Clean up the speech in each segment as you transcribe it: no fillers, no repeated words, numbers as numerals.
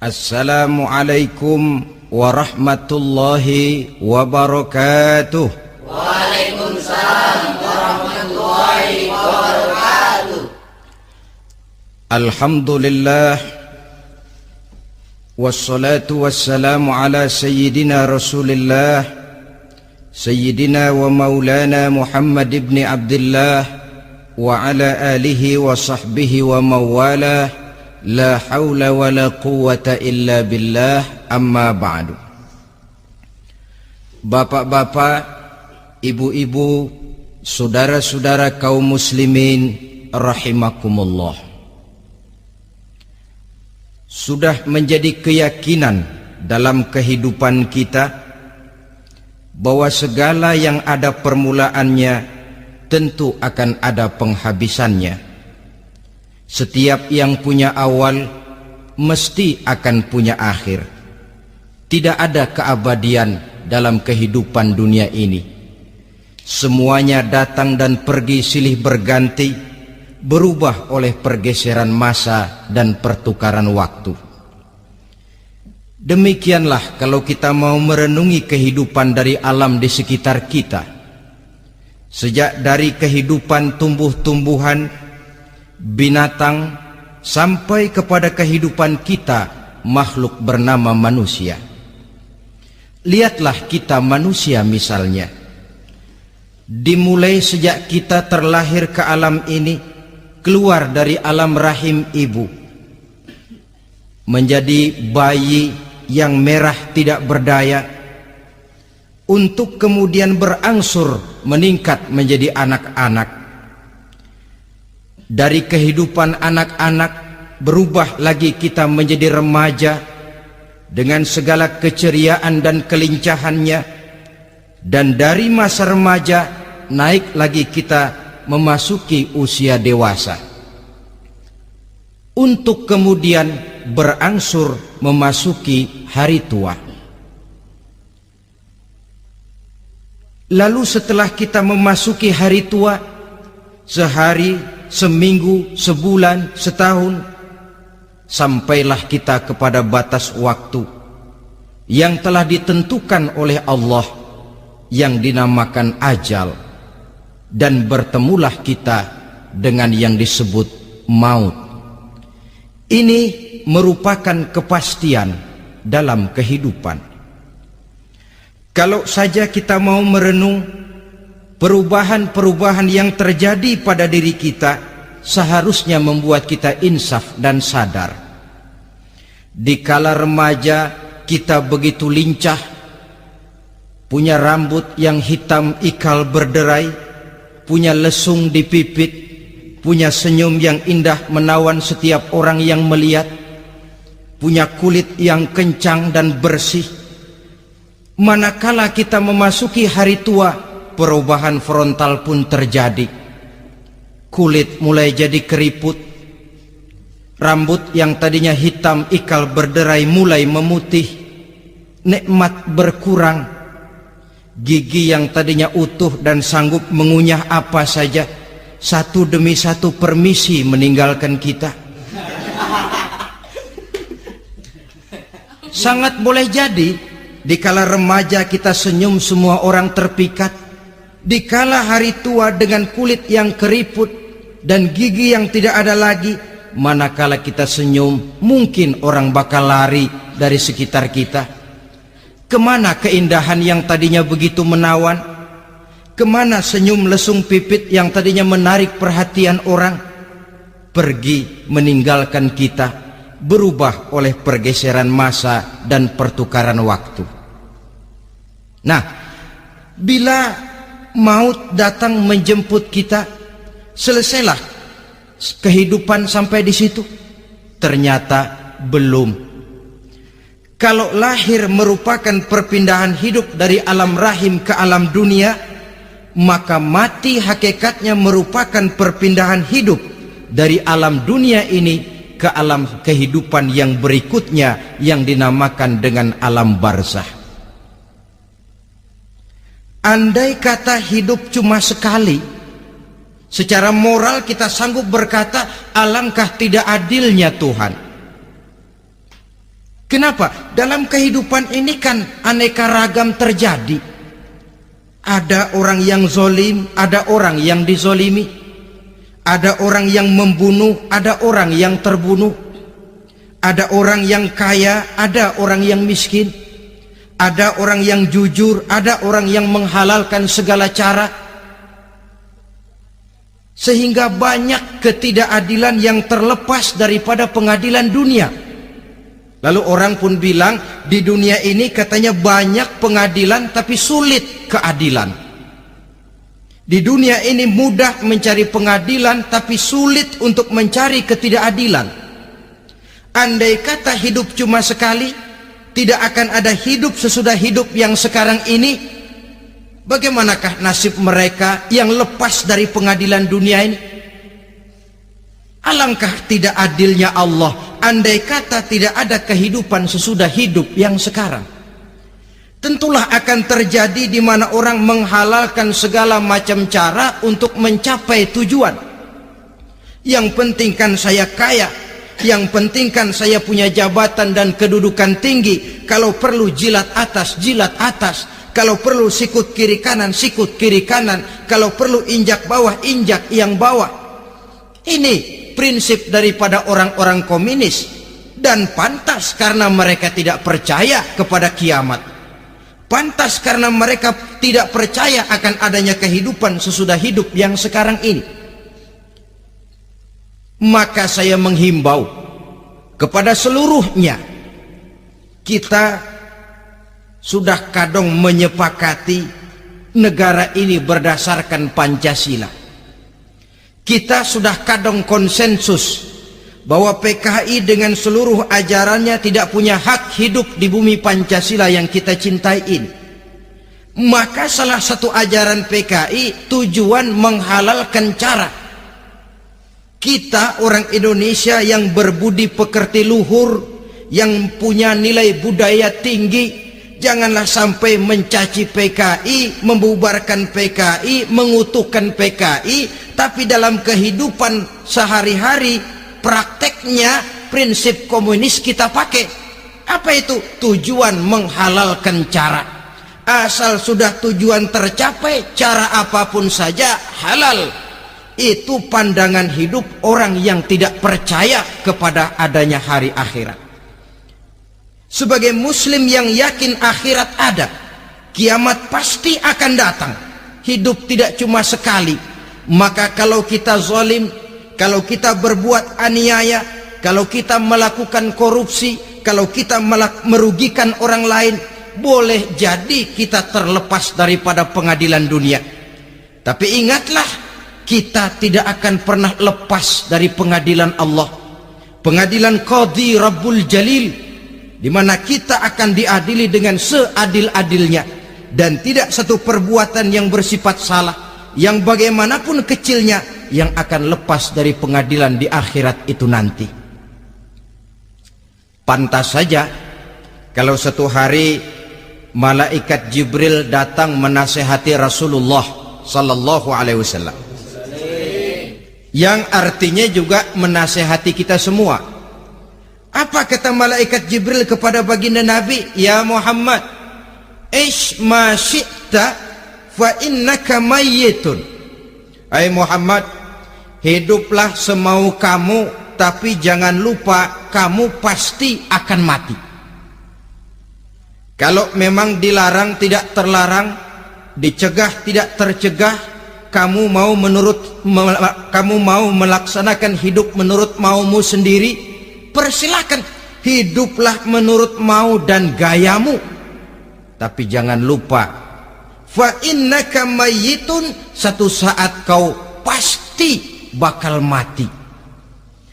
Assalamualaikum warahmatullahi wabarakatuh. Waalaikumsalam warahmatullahi wabarakatuh. Alhamdulillah, wassalatu wassalamu ala sayyidina Rasulillah, sayyidina wa maulana Muhammad ibn Abdullah wa ala alihi wa sahbihi wa mawalah. La haula wa la quwwata illa billah, amma ba'du. Bapak-bapak, ibu-ibu, saudara-saudara kaum muslimin rahimakumullah. Sudah menjadi keyakinan dalam kehidupan kita bahwa segala yang ada permulaannya tentu akan ada penghabisannya. Setiap yang punya awal mesti akan punya akhir. Tidak ada keabadian dalam kehidupan dunia ini. Semuanya datang dan pergi silih berganti, berubah oleh pergeseran masa dan pertukaran waktu. Demikianlah kalau kita mau merenungi kehidupan dari alam di sekitar kita. Sejak dari kehidupan tumbuh-tumbuhan, binatang, sampai kepada kehidupan kita, makhluk bernama manusia. Lihatlah kita manusia misalnya. Dimulai sejak kita terlahir ke alam ini, keluar dari alam rahim ibu, menjadi bayi yang merah tidak berdaya, untuk kemudian berangsur meningkat menjadi anak-anak. Dari kehidupan anak-anak berubah lagi kita menjadi remaja dengan segala keceriaan dan kelincahannya, dan dari masa remaja naik lagi kita memasuki usia dewasa, untuk kemudian berangsur memasuki hari tua. Lalu setelah kita memasuki hari tua, sehari, seminggu, sebulan, setahun, sampailah kita kepada batas waktu yang telah ditentukan oleh Allah, yang dinamakan ajal, dan bertemulah kita dengan yang disebut maut. Ini merupakan kepastian dalam kehidupan. Kalau saja kita mau merenung perubahan-perubahan yang terjadi pada diri kita, seharusnya membuat kita insaf dan sadar. Di kala remaja kita begitu lincah, punya rambut yang hitam ikal berderai, punya lesung di pipit, punya senyum yang indah menawan setiap orang yang melihat, punya kulit yang kencang dan bersih. Manakala kita memasuki hari tua, perubahan frontal pun terjadi. Kulit mulai jadi keriput, rambut yang tadinya hitam ikal berderai mulai memutih, nikmat berkurang, gigi yang tadinya utuh dan sanggup mengunyah apa saja, satu demi satu permisi meninggalkan kita. Sangat boleh jadi dikala remaja kita senyum semua orang terpikat. Dikala hari tua dengan kulit yang keriput dan gigi yang tidak ada lagi, manakala kita senyum, mungkin orang bakal lari dari sekitar kita. Kemana keindahan yang tadinya begitu menawan? Kemana senyum lesung pipit yang tadinya menarik perhatian orang? Pergi meninggalkan kita, berubah oleh pergeseran masa dan pertukaran waktu. Nah, bila maut datang menjemput kita, selesailah kehidupan sampai di situ? Ternyata belum. Kalau lahir merupakan perpindahan hidup dari alam rahim ke alam dunia, maka mati hakikatnya merupakan perpindahan hidup dari alam dunia ini ke alam kehidupan yang berikutnya, yang dinamakan dengan alam barzakh. Andai kata hidup cuma sekali, secara moral kita sanggup berkata, alangkah tidak adilnya Tuhan. Kenapa? Dalam kehidupan ini kan aneka ragam terjadi. Ada orang yang zolim, ada orang yang dizolimi. Ada orang yang membunuh, ada orang yang terbunuh. Ada orang yang kaya, ada orang yang miskin. Ada orang yang jujur, ada orang yang menghalalkan segala cara. Sehingga banyak ketidakadilan yang terlepas daripada pengadilan dunia. Lalu orang pun bilang, di dunia ini katanya banyak pengadilan tapi sulit keadilan. Di dunia ini mudah mencari pengadilan tapi sulit untuk mencari ketidakadilan. Andai kata hidup cuma sekali, tidak akan ada hidup sesudah hidup yang sekarang ini. Bagaimanakah nasib mereka yang lepas dari pengadilan dunia ini? Alangkah tidak adilnya Allah, andai kata tidak ada kehidupan sesudah hidup yang sekarang. Tentulah akan terjadi di mana orang menghalalkan segala macam cara untuk mencapai tujuan. Yang penting kan saya kaya, yang penting kan saya punya jabatan dan kedudukan tinggi. Kalau perlu jilat atas, jilat atas. Kalau perlu sikut kiri kanan, sikut kiri kanan. Kalau perlu injak bawah, injak yang bawah. Ini prinsip daripada orang-orang komunis, dan pantas karena mereka tidak percaya kepada kiamat. Pantas karena mereka tidak percaya akan adanya kehidupan sesudah hidup yang sekarang ini. Maka saya menghimbau kepada seluruhnya, kita sudah kadung menyepakati negara ini berdasarkan Pancasila. Kita sudah kadung konsensus bahwa PKI dengan seluruh ajarannya tidak punya hak hidup di bumi Pancasila yang kita cintai ini. Maka salah satu ajaran PKI tujuan menghalalkan cara. Kita orang Indonesia yang berbudi pekerti luhur, yang punya nilai budaya tinggi, janganlah sampai mencaci PKI, membubarkan PKI, mengutuhkan PKI, tapi dalam kehidupan sehari-hari prakteknya prinsip komunis kita pakai. Apa itu? Tujuan menghalalkan cara. Asal sudah tujuan tercapai, cara apapun saja halal. Itu pandangan hidup orang yang tidak percaya kepada adanya hari akhirat. Sebagai muslim yang yakin akhirat ada, kiamat pasti akan datang. Hidup tidak cuma sekali. Maka kalau kita zalim, kalau kita berbuat aniaya, kalau kita melakukan korupsi, kalau kita merugikan orang lain, boleh jadi kita terlepas daripada pengadilan dunia. Tapi ingatlah, kita tidak akan pernah lepas dari pengadilan Allah, pengadilan Qadhi Rabbul Jalil, di mana kita akan diadili dengan seadil-adilnya, dan tidak satu perbuatan yang bersifat salah, yang bagaimanapun kecilnya, yang akan lepas dari pengadilan di akhirat itu nanti. Pantas saja kalau satu hari malaikat Jibril datang menasehati Rasulullah sallallahu alaihi wasallam, yang artinya juga menasehati kita semua. Apa kata malaikat Jibril kepada baginda Nabi? Ya Muhammad, ish ma syi'ta fa innaka mayyitun. Hai Muhammad, hiduplah semau kamu, tapi jangan lupa kamu pasti akan mati. Kalau memang dilarang tidak terlarang, dicegah tidak tercegah, kamu mau melaksanakan hidup menurut maumu sendiri, persilakan, hiduplah menurut mau dan gayamu. Tapi jangan lupa, fa innaka mayyitun, satu saat kau pasti bakal mati.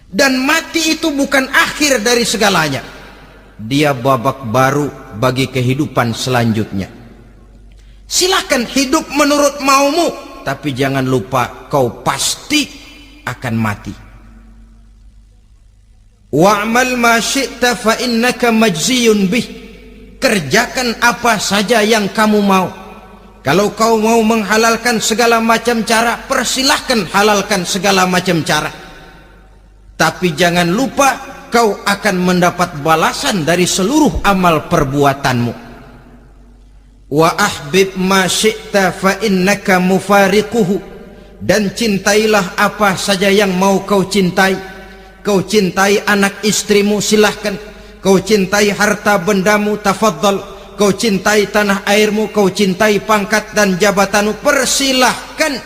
Dan mati itu bukan akhir dari segalanya, dia babak baru bagi kehidupan selanjutnya. Silakan hidup menurut maumu, tapi jangan lupa kau pasti akan mati. Wa'mal ma syi'ta fa innaka majziyun bih. Kerjakan apa saja yang kamu mau. Kalau kau mau menghalalkan segala macam cara, persilahkan halalkan segala macam cara. Tapi jangan lupa kau akan mendapat balasan dari seluruh amal perbuatanmu. Wa ahbib ma syi'ta fa innaka mufariquhu, dan cintailah apa saja yang mau kau cintai. Kau cintai anak istrimu, silahkan. Kau cintai harta bendamu, tafadhal. Kau cintai tanah airmu, kau cintai pangkat dan jabatanmu, persilahkan.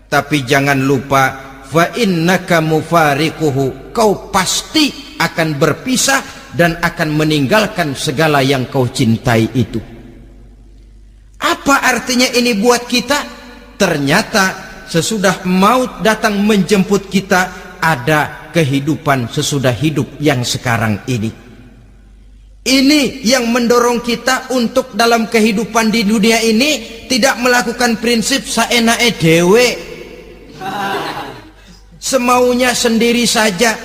Tapi jangan lupa, fa innaka mufariquhu, kau pasti akan berpisah dan akan meninggalkan segala yang kau cintai itu. Apa artinya ini buat kita? Ternyata sesudah maut datang menjemput kita, ada kehidupan sesudah hidup yang sekarang ini. Ini yang mendorong kita untuk dalam kehidupan di dunia ini tidak melakukan prinsip saenake dewe, semaunya sendiri saja,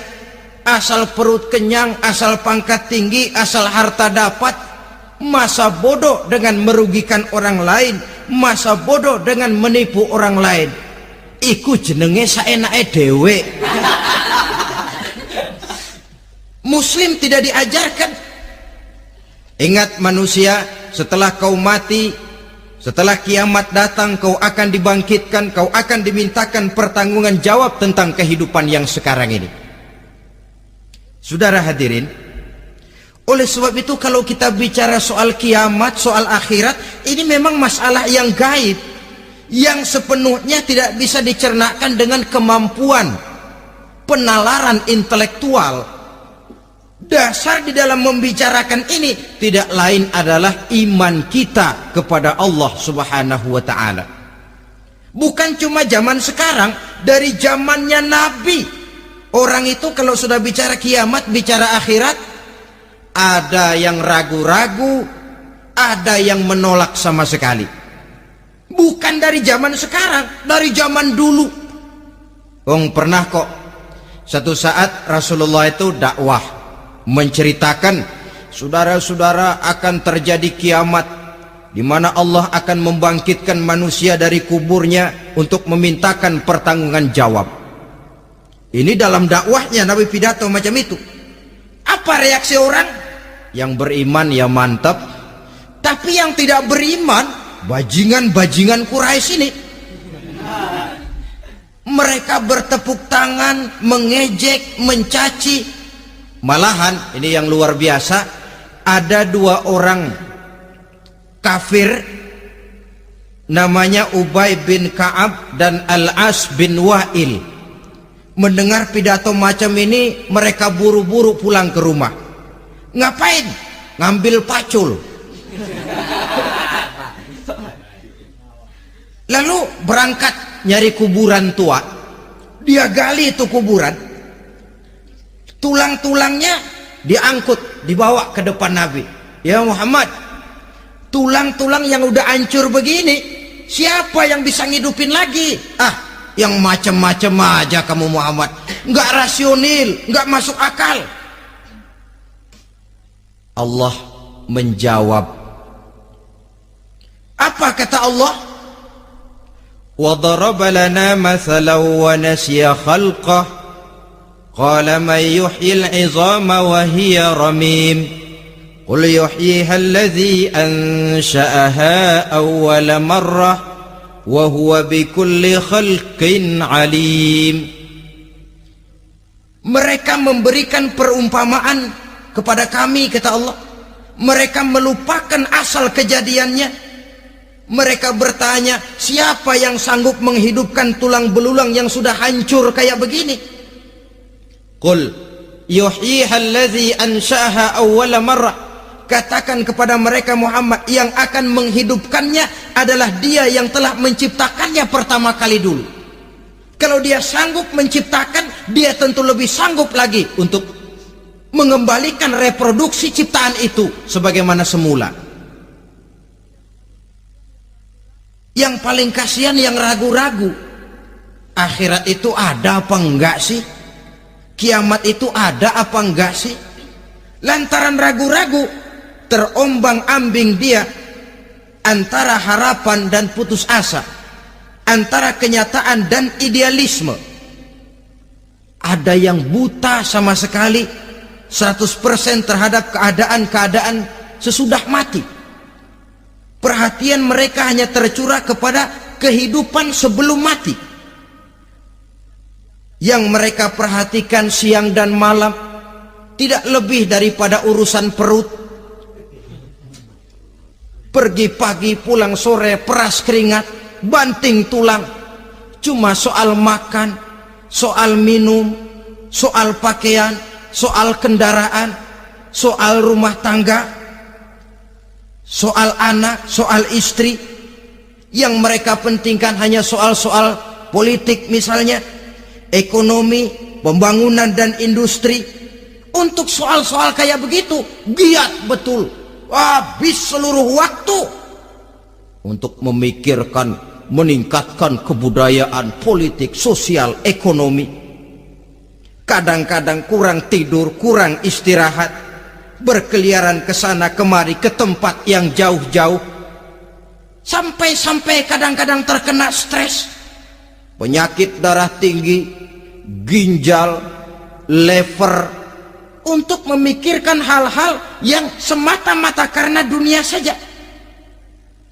asal perut kenyang, asal pangkat tinggi, asal harta dapat. Masa bodoh dengan merugikan orang lain, masa bodoh dengan menipu orang lain. Iku jenenge saenake dewe. Muslim tidak diajarkan. Ingat manusia, setelah kau mati, setelah kiamat datang, kau akan dibangkitkan, kau akan dimintakan pertanggungan jawab tentang kehidupan yang sekarang ini. Saudara hadirin, oleh sebab itu kalau kita bicara soal kiamat, soal akhirat, ini memang masalah yang gaib, yang sepenuhnya tidak bisa dicernakan dengan kemampuan penalaran intelektual. Dasar di dalam membicarakan ini tidak lain adalah iman kita kepada Allah Subhanahu wa ta'ala. Bukan cuma zaman sekarang, dari zamannya Nabi. Orang itu kalau sudah bicara kiamat, bicara akhirat, ada yang ragu-ragu, ada yang menolak sama sekali. Bukan dari zaman sekarang, dari zaman dulu. Pernah kok satu saat Rasulullah itu dakwah, menceritakan, saudara-saudara, akan terjadi kiamat di mana Allah akan membangkitkan manusia dari kuburnya untuk memintakan pertanggungan jawab. Ini dalam dakwahnya Nabi pidato macam itu. Apa reaksi orang? Yang beriman ya mantap, tapi yang tidak beriman, bajingan-bajingan Quraisy ini, mereka bertepuk tangan, mengejek, mencaci. Malahan ini yang luar biasa, ada dua orang kafir namanya Ubay bin Ka'ab dan Al-As bin Wa'il. Mendengar pidato macam ini, mereka buru-buru pulang ke rumah. Ngapain? Ngambil pacul. Lalu berangkat nyari kuburan tua. Dia gali itu kuburan, tulang-tulangnya diangkut, dibawa ke depan Nabi. Ya Muhammad, tulang-tulang yang udah hancur begini, siapa yang bisa ngidupin lagi? Yang macam-macam aja kamu Muhammad, nggak rasional, nggak masuk akal. Allah menjawab. Apa kata Allah? Wa daraba lana mathalan wa nasiya khalqah. Qala man yuhyil 'izama wa hiya ramim. Qul yuhyiha alladhi ansha'aha awwala marrah wa huwa bikulli khalqin 'alim. Mereka memberikan perumpamaan kepada kami, kata Allah. Mereka melupakan asal kejadiannya. Mereka bertanya, siapa yang sanggup menghidupkan tulang belulang yang sudah hancur kayak begini? Qul yuhyiha alladhi ansha'aha awwala marrah. Katakan kepada mereka Muhammad, yang akan menghidupkannya adalah Dia yang telah menciptakannya pertama kali dulu. Kalau Dia sanggup menciptakan, Dia tentu lebih sanggup lagi untuk mengembalikan reproduksi ciptaan itu sebagaimana semula. Yang paling kasihan yang ragu-ragu, akhirat itu ada apa enggak sih? Kiamat itu ada apa enggak sih? Lantaran ragu-ragu, terombang-ambing dia antara harapan dan putus asa, antara kenyataan dan idealisme. Ada yang buta sama sekali, 100% terhadap keadaan-keadaan sesudah mati. Perhatian mereka hanya tercurah kepada kehidupan sebelum mati. Yang mereka perhatikan siang dan malam tidak lebih daripada urusan perut. Pergi pagi, pulang sore, peras keringat, banting tulang. Cuma soal makan, soal minum, soal pakaian, soal kendaraan, soal rumah tangga, soal anak, soal istri. Yang mereka pentingkan hanya soal-soal politik misalnya, ekonomi, pembangunan dan industri. Untuk soal-soal kayak begitu giat betul, habis seluruh waktu untuk memikirkan meningkatkan kebudayaan, politik, sosial, ekonomi. Kadang-kadang kurang tidur, kurang istirahat, berkeliaran ke sana kemari ke tempat yang jauh-jauh, sampai kadang-kadang terkena stres, penyakit darah tinggi, ginjal, lever, untuk memikirkan hal-hal yang semata-mata karena dunia saja.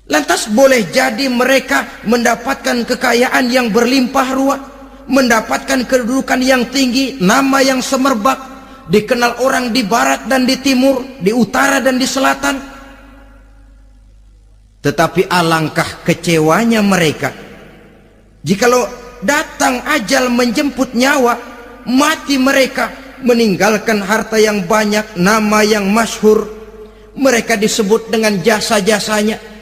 Lantas boleh jadi mereka mendapatkan kekayaan yang berlimpah ruah, mendapatkan kedudukan yang tinggi, nama yang semerbak, dikenal orang di barat dan di timur, di utara dan di selatan. Tetapi alangkah kecewanya mereka jikalau datang ajal menjemput nyawa, mati mereka, meninggalkan harta yang banyak, nama yang masyhur. Mereka disebut dengan jasa-jasanya.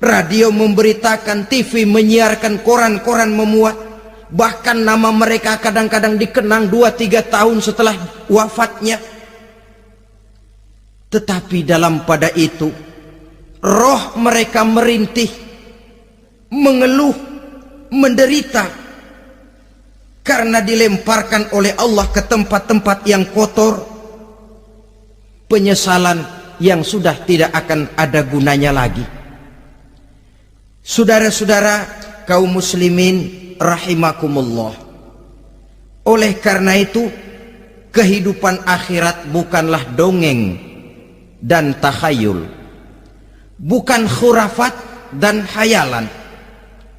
Radio memberitakan, TV menyiarkan, koran-koran memuat. Bahkan nama mereka kadang-kadang dikenang 2-3 tahun setelah wafatnya. Tetapi dalam pada itu, roh mereka merintih, mengeluh, menderita, karena dilemparkan oleh Allah ke tempat-tempat yang kotor. Penyesalan yang sudah tidak akan ada gunanya lagi. Saudara-saudara kaum muslimin rahimakumullah, oleh karena itu kehidupan akhirat bukanlah dongeng dan takhayul, bukan khurafat dan hayalan.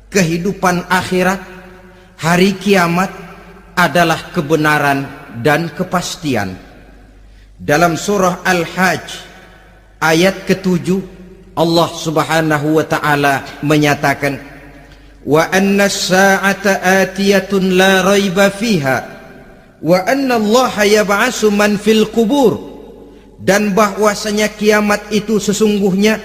Kehidupan akhirat, hari kiamat adalah kebenaran dan kepastian. Dalam surah Al-Hajj ayat ke-7, Allah subhanahu wa ta'ala menyatakan, wa anna as-sa'ata atiyatun la raiba fiha wa anna Allah yab'asu man fil qubur, dan bahwasanya kiamat itu sesungguhnya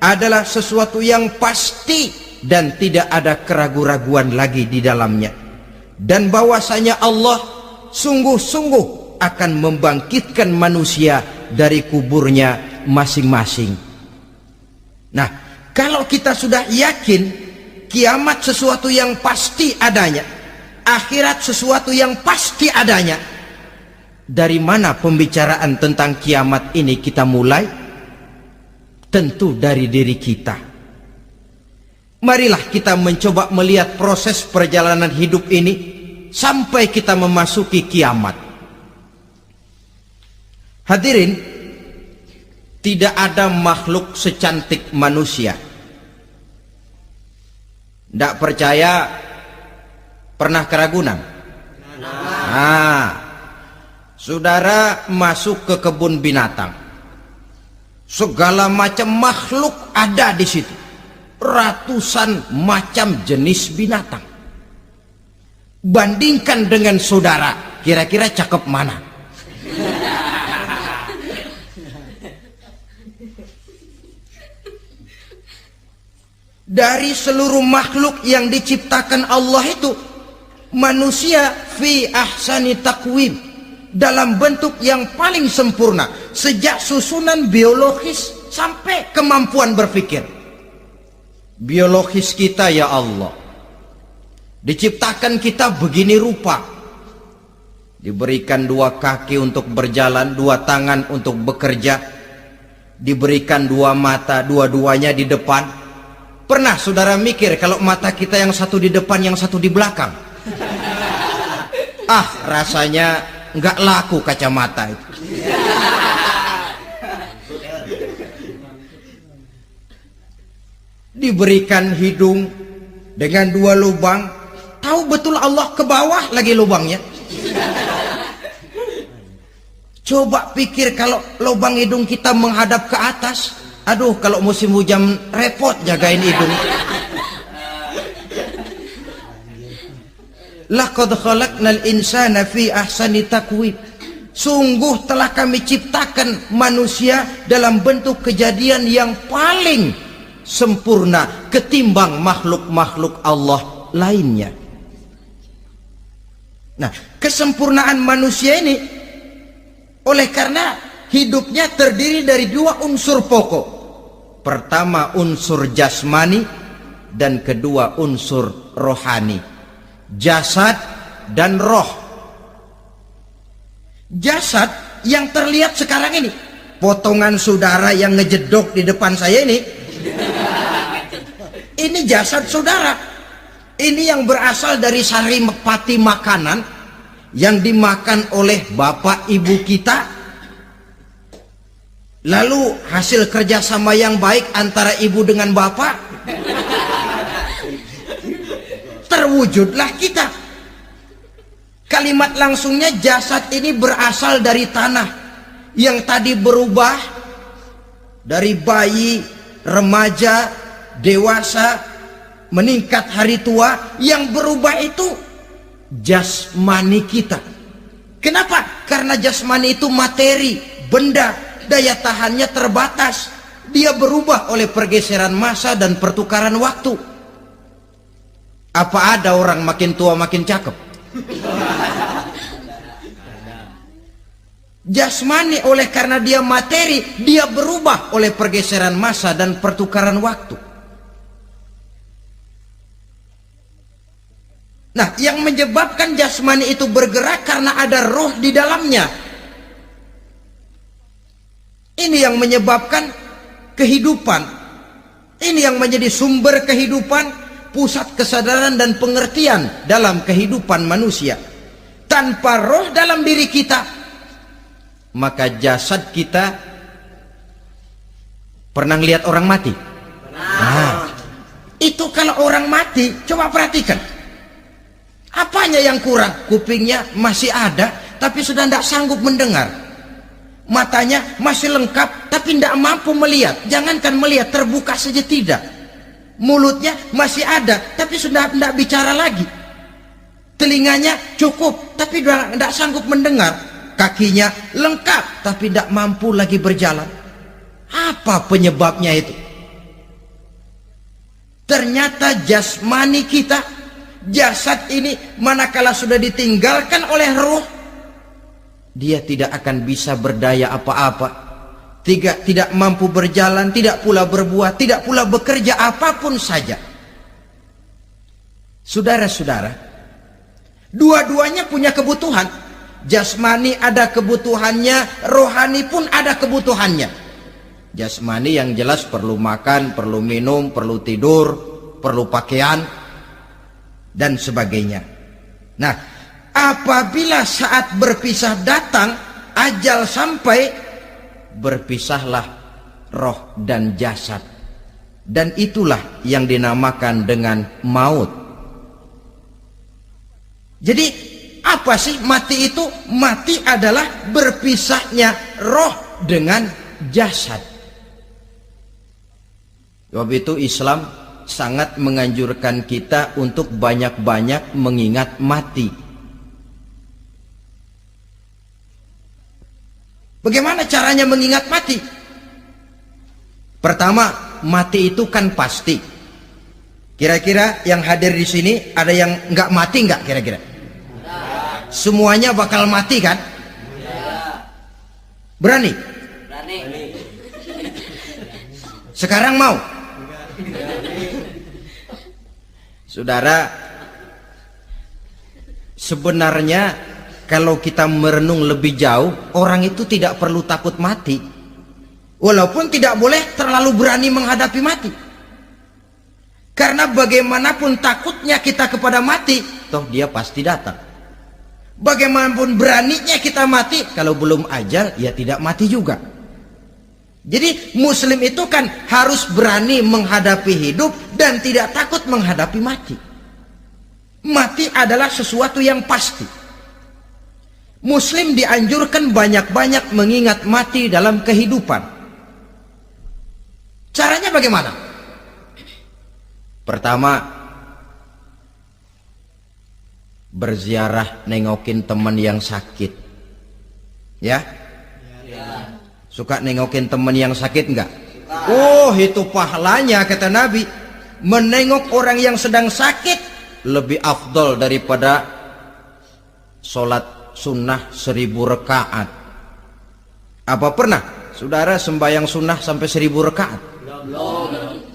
adalah sesuatu yang pasti dan tidak ada keraguan-raguan lagi di dalamnya, dan bahwasanya Allah sungguh-sungguh akan membangkitkan manusia dari kuburnya masing-masing. Nah, kalau kita sudah yakin kiamat sesuatu yang pasti adanya, akhirat sesuatu yang pasti adanya, dari mana pembicaraan tentang kiamat ini kita mulai? Tentu dari diri kita. Marilah kita mencoba melihat proses perjalanan hidup ini sampai kita memasuki kiamat. Hadirin, tidak ada makhluk secantik manusia. Tidak percaya, pernah ke Ragunan? Nah, saudara masuk ke kebun binatang, segala macam makhluk ada di situ, ratusan macam jenis binatang. Bandingkan dengan saudara, kira-kira cakep mana? Dari seluruh makhluk yang diciptakan Allah itu, manusia fi ahsani taqwim, dalam bentuk yang paling sempurna, sejak susunan biologis sampai kemampuan berpikir. Biologis kita, ya Allah, diciptakan kita begini rupa, diberikan 2 kaki untuk berjalan, 2 tangan untuk bekerja, diberikan 2 mata, dua-duanya di depan. Pernah saudara mikir kalau mata kita yang satu di depan, yang satu di belakang? Rasanya nggak laku kacamata itu. Diberikan hidung dengan 2 lubang, tahu betul Allah ke bawah lagi lubangnya. Coba pikir kalau lubang hidung kita menghadap ke atas, aduh kalau musim hujan repot jagain hidung. Laqad khalaqnal insana fi ahsani taqwim. Sungguh telah kami ciptakan manusia dalam bentuk kejadian yang paling sempurna ketimbang makhluk-makhluk Allah lainnya. Nah, kesempurnaan manusia ini oleh karena hidupnya terdiri dari 2 unsur pokok. Pertama unsur jasmani dan kedua unsur rohani, jasad dan roh. Jasad yang terlihat sekarang ini, potongan saudara yang ngejedok di depan saya ini jasad saudara. Ini yang berasal dari saripati makanan yang dimakan oleh bapak ibu kita, lalu hasil kerjasama yang baik antara ibu dengan bapak, terwujudlah kita. Kalimat langsungnya jasad ini berasal dari tanah yang tadi berubah dari bayi, remaja, dewasa, meningkat hari tua. Yang berubah itu jasmani kita. Kenapa? Karena jasmani itu materi, benda, daya tahannya terbatas. Dia berubah oleh pergeseran masa dan pertukaran waktu. Apa ada orang makin tua makin cakep? Jasmani oleh karena dia materi, dia berubah oleh pergeseran masa dan pertukaran waktu. Nah, yang menyebabkan jasmani itu bergerak karena ada roh di dalamnya. Ini yang menyebabkan kehidupan. Ini yang menjadi sumber kehidupan, pusat kesadaran dan pengertian dalam kehidupan manusia. Tanpa roh dalam diri kita, maka jasad kita, pernah lihat orang mati? Nah, itu kalau orang mati, coba perhatikan. Apanya yang kurang? Kupingnya masih ada, tapi sudah tidak sanggup mendengar. Matanya masih lengkap, tapi tidak mampu melihat. Jangankan melihat, terbuka saja tidak. Mulutnya masih ada, tapi sudah tidak bicara lagi. Telinganya cukup, tapi sudah tidak sanggup mendengar. Kakinya lengkap, tapi tidak mampu lagi berjalan. Apa penyebabnya itu? Ternyata jasmani kita, jasad ini manakala sudah ditinggalkan oleh roh, dia tidak akan bisa berdaya apa-apa, tidak mampu berjalan, tidak pula berbuat, tidak pula bekerja apapun saja. Saudara-saudara, dua-duanya punya kebutuhan. Jasmani ada kebutuhannya, rohani pun ada kebutuhannya. Jasmani yang jelas perlu makan, perlu minum, perlu tidur, perlu pakaian, dan sebagainya. Nah, apabila saat berpisah datang, ajal sampai, berpisahlah roh dan jasad. Dan itulah yang dinamakan dengan maut. Jadi apa sih mati itu? Mati adalah berpisahnya roh dengan jasad. Sebab itu Islam sangat menganjurkan kita untuk banyak-banyak mengingat mati. Bagaimana caranya mengingat mati? Pertama, mati itu kan pasti. Kira-kira yang hadir di sini ada yang nggak mati nggak kira-kira? Semuanya bakal mati kan? Berani? Berani. Sekarang mau? Saudara, sebenarnya kalau kita merenung lebih jauh, orang itu tidak perlu takut mati. Walaupun tidak boleh terlalu berani menghadapi mati. Karena bagaimanapun takutnya kita kepada mati, toh dia pasti datang. Bagaimanapun beraninya kita mati, kalau belum ajal ya tidak mati juga. Jadi muslim itu kan harus berani menghadapi hidup dan tidak takut menghadapi mati. Mati adalah sesuatu yang pasti. Muslim dianjurkan banyak-banyak mengingat mati dalam kehidupan. Caranya bagaimana? Pertama, berziarah, nengokin teman yang sakit. Ya? Suka nengokin teman yang sakit enggak? Oh, itu pahalanya kata Nabi. Menengok orang yang sedang sakit lebih afdol daripada sholat sunnah 1000 rakaat. Apa pernah saudara sembahyang sunnah sampai 1000 rakaat?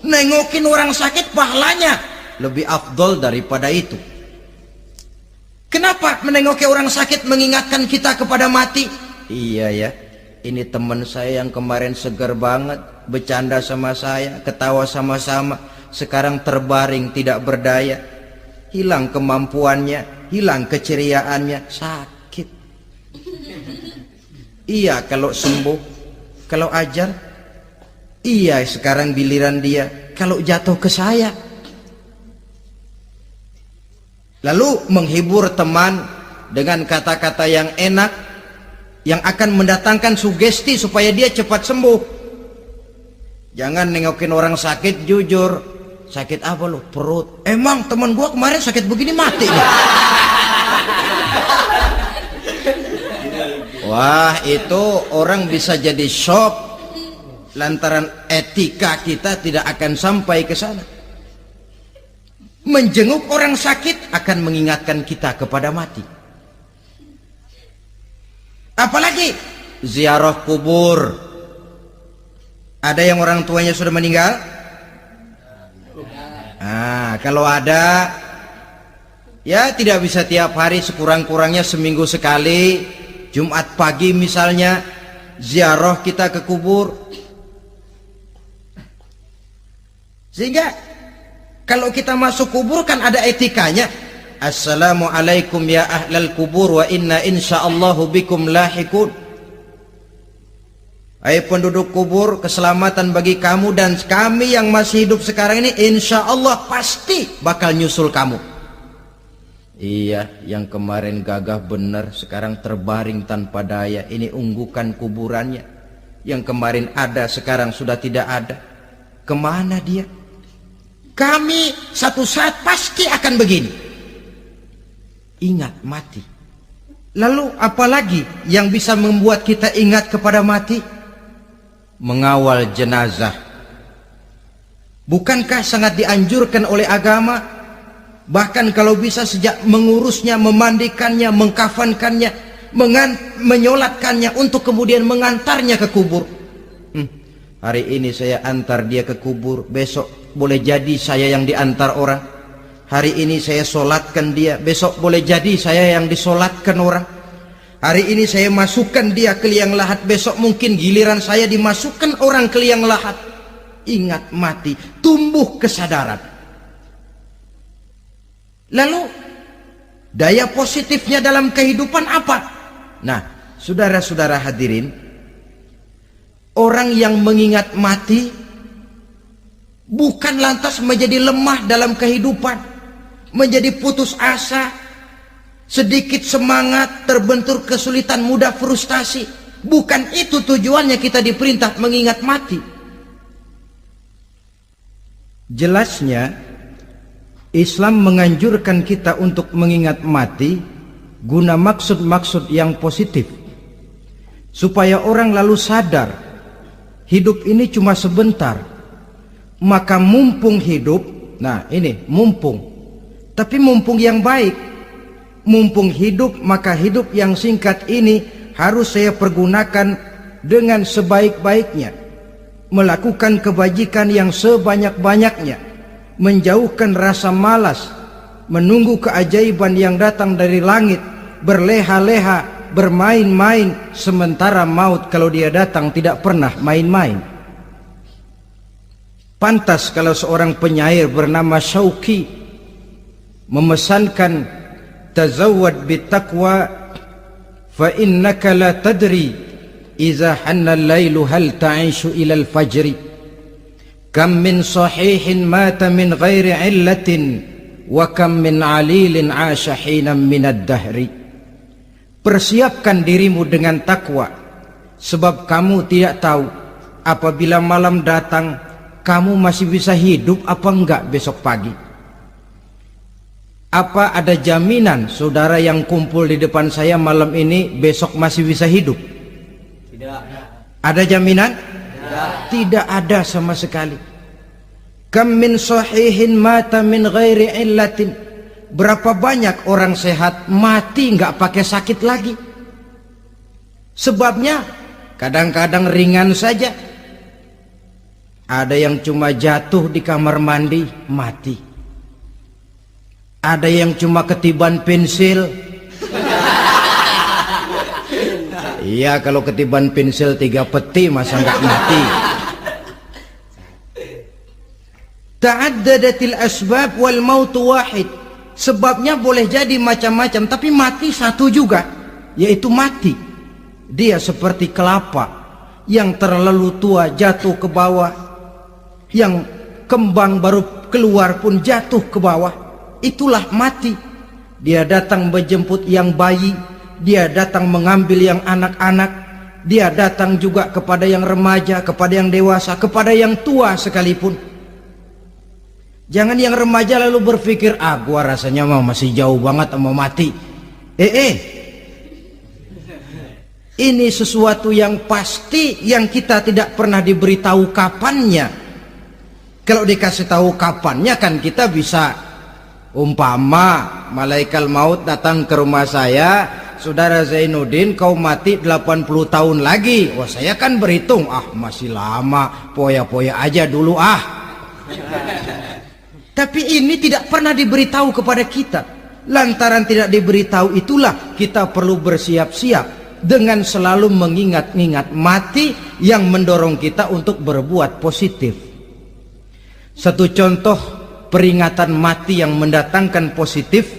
Nengokin orang sakit pahalanya lebih afdol daripada itu. Kenapa menengoki orang sakit mengingatkan kita kepada mati? Iya ya, ini teman saya yang kemarin segar banget, bercanda sama saya, ketawa sama-sama, sekarang terbaring tidak berdaya, hilang kemampuannya, hilang keceriaannya, sakit. Iya kalau sembuh, kalau ajal, iya sekarang giliran dia, kalau jatuh ke saya. Lalu menghibur teman dengan kata-kata yang enak, yang akan mendatangkan sugesti supaya dia cepat sembuh. Jangan nengokin orang sakit jujur, sakit apa lu? Perut. Emang teman gua kemarin sakit begini mati nih. Wah, itu orang bisa jadi shock lantaran etika kita tidak akan sampai ke sana. Menjenguk orang sakit akan mengingatkan kita kepada mati. Apalagi ziarah kubur. Ada yang orang tuanya sudah meninggal? Kalau ada, ya tidak bisa tiap hari, sekurang-kurangnya seminggu sekali, Jumat pagi misalnya, ziarah kita ke kubur. Sehingga kalau kita masuk kubur kan ada etikanya. Assalamualaikum ya ahlal kubur wa inna insyaallahu bikum lahikun. Hai penduduk kubur, keselamatan bagi kamu dan kami yang masih hidup sekarang ini insyaallah pasti bakal nyusul kamu. Iya, yang kemarin gagah benar sekarang terbaring tanpa daya. Ini unggukan kuburannya. Yang kemarin ada sekarang sudah tidak ada. Kemana dia? Kami satu saat pasti akan begini. Ingat mati. Lalu apalagi yang bisa membuat kita ingat kepada mati? Mengawal jenazah. Bukankah sangat dianjurkan oleh agama? Bahkan kalau bisa sejak mengurusnya, memandikannya, mengkafankannya, menyolatkannya untuk kemudian mengantarnya ke kubur. Hari ini saya antar dia ke kubur, besok boleh jadi saya yang diantar orang. Hari ini saya solatkan dia, besok boleh jadi saya yang disolatkan orang. Hari ini saya masukkan dia ke liang lahat, besok mungkin giliran saya dimasukkan orang ke liang lahat. Ingat mati, tumbuh kesadaran. Lalu daya positifnya dalam kehidupan apa? Nah, saudara-saudara hadirin, orang yang mengingat mati bukan lantas menjadi lemah dalam kehidupan, menjadi putus asa, sedikit semangat, terbentur kesulitan, mudah frustasi. Bukan itu tujuannya kita diperintah mengingat mati. Jelasnya Islam menganjurkan kita untuk mengingat mati guna maksud-maksud yang positif, supaya orang lalu sadar hidup ini cuma sebentar. Maka mumpung hidup, nah ini mumpung, tapi mumpung yang baik. Mumpung hidup, maka hidup yang singkat ini harus saya pergunakan dengan sebaik-baiknya, melakukan kebajikan yang sebanyak-banyaknya, menjauhkan rasa malas, menunggu keajaiban yang datang dari langit, berleha-leha, bermain-main, sementara maut kalau dia datang tidak pernah main-main. Pantas kalau seorang penyair bernama Syauqi memesankan tazawwad bittaqwa fa innaka la tadri idza hanna al-lailu hal ta'ishu ila al-fajri kam min sahihin mata min ghairi illatin wa kam min alilin 'asha hinan min ad-dahri. Persiapkan dirimu dengan takwa, sebab kamu tidak tahu apabila malam datang kamu masih bisa hidup apa enggak besok pagi. Apa ada jaminan saudara yang kumpul di depan saya malam ini besok masih bisa hidup? Tidak. Ada jaminan? Tidak. Tidak ada sama sekali. Kam min sahihin mata min ghairi illatin. Berapa banyak orang sehat mati nggak pakai sakit lagi. Sebabnya kadang-kadang ringan saja. Ada yang cuma jatuh di kamar mandi mati. Ada yang cuma ketiban pensil. Iya, kalau ketiban pensil 3 peti masa nggak mati. Ta'addadatil asbab wal mautu wahid. Sebabnya boleh jadi macam-macam, tapi mati satu juga, yaitu mati. Dia seperti kelapa yang terlalu tua jatuh ke bawah, yang kembang baru keluar pun jatuh ke bawah. Itulah mati. Dia datang menjemput yang bayi, dia datang mengambil yang anak-anak, dia datang juga kepada yang remaja, kepada yang dewasa, kepada yang tua sekalipun. Jangan yang remaja lalu berpikir, gua rasanya masih jauh banget mau mati. Ini sesuatu yang pasti yang kita tidak pernah diberitahu kapannya. Kalau dikasih tahu kapannya kan kita bisa, umpama malaikat maut datang ke rumah saya, saudara Zainuddin kau mati 80 tahun lagi. Wah, saya kan berhitung, masih lama, poya-poya aja dulu Tapi ini tidak pernah diberitahu kepada kita. Lantaran tidak diberitahu itulah kita perlu bersiap-siap dengan selalu mengingat-ingat mati yang mendorong kita untuk berbuat positif. Satu contoh peringatan mati yang mendatangkan positif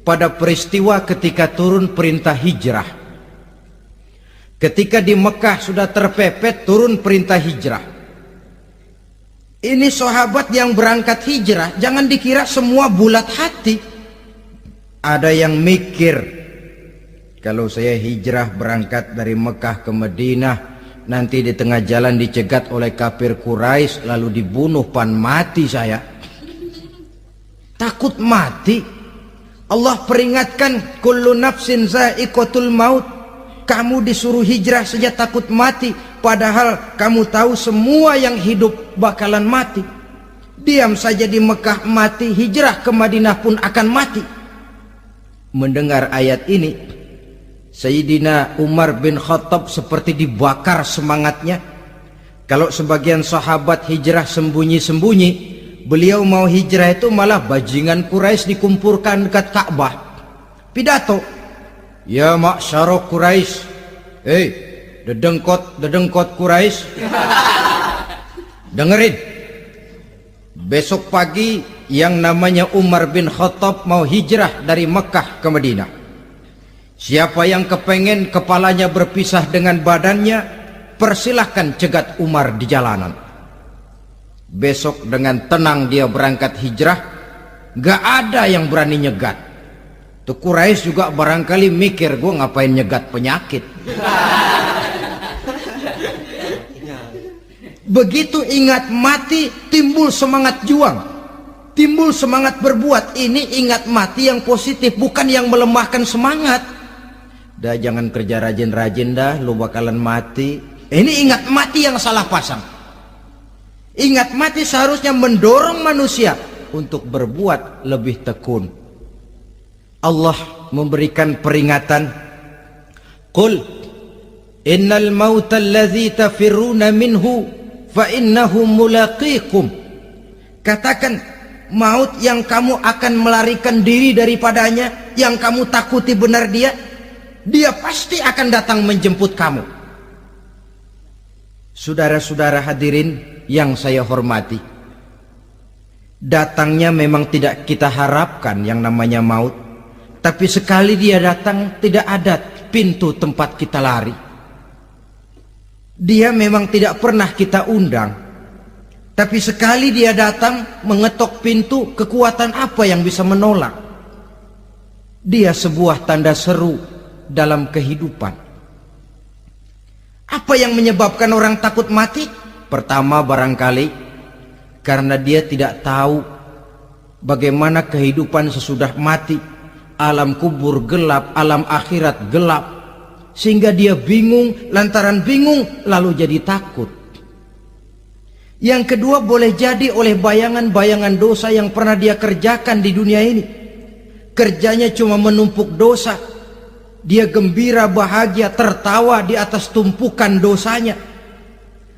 pada peristiwa ketika turun perintah hijrah. Ketika di Mekah sudah terpepet turun perintah hijrah. Ini sahabat yang berangkat hijrah, jangan dikira semua bulat hati. Ada yang mikir, kalau saya hijrah berangkat dari Mekah ke Madinah, nanti di tengah jalan dicegat oleh kafir Quraisy lalu dibunuh, mati saya. Takut mati. Allah peringatkan, kullu nafsin za'iqatul maut. Kamu disuruh hijrah saja takut mati, padahal kamu tahu semua yang hidup bakalan mati. Diam saja di Mekah mati, hijrah ke Madinah pun akan mati. Mendengar ayat ini, Sayyidina Umar bin Khattab seperti dibakar semangatnya. Kalau sebagian sahabat hijrah sembunyi-sembunyi, beliau mau hijrah itu malah bajingan Quraisy dikumpulkan dekat Ka'bah. Pidato, ya ma'syara Quraisy, dedengkot Quraisy, dengerin. Besok pagi yang namanya Umar bin Khattab mau hijrah dari Mekah ke Madinah. Siapa yang kepengen kepalanya berpisah dengan badannya, persilahkan cegat Umar di jalanan. Besok dengan tenang dia berangkat hijrah, gak ada yang berani nyegat. Tuh Quraisy juga barangkali mikir, gue ngapain nyegat penyakit. Begitu ingat mati, timbul semangat juang, timbul semangat berbuat. Ini ingat mati yang positif, bukan yang melemahkan semangat. Dah jangan kerja rajin-rajin dah, lu bakalan mati. Ini ingat mati yang salah pasang. Ingat mati seharusnya mendorong manusia untuk berbuat lebih tekun. Allah memberikan peringatan, qul innal mauta allazi tafirruna minhu fa innahu mulaqikum. Katakan, maut yang kamu akan melarikan diri daripadanya, yang kamu takuti benar dia pasti akan datang menjemput kamu. Saudara-saudara hadirin yang saya hormati, datangnya memang tidak kita harapkan yang namanya maut, Tapi sekali dia datang, tidak ada pintu tempat kita lari. Dia memang tidak pernah kita undang, tapi sekali dia datang mengetok pintu, kekuatan apa yang bisa menolak? Dia sebuah tanda seru dalam kehidupan. Apa yang menyebabkan orang takut mati? Pertama, barangkali karena dia tidak tahu bagaimana kehidupan sesudah mati. Alam kubur gelap, alam akhirat gelap, sehingga dia bingung. Lantaran bingung lalu jadi takut. Yang kedua, boleh jadi oleh bayangan-bayangan dosa yang pernah dia kerjakan di dunia ini. Kerjanya cuma menumpuk dosa. Dia gembira, bahagia, tertawa di atas tumpukan dosanya,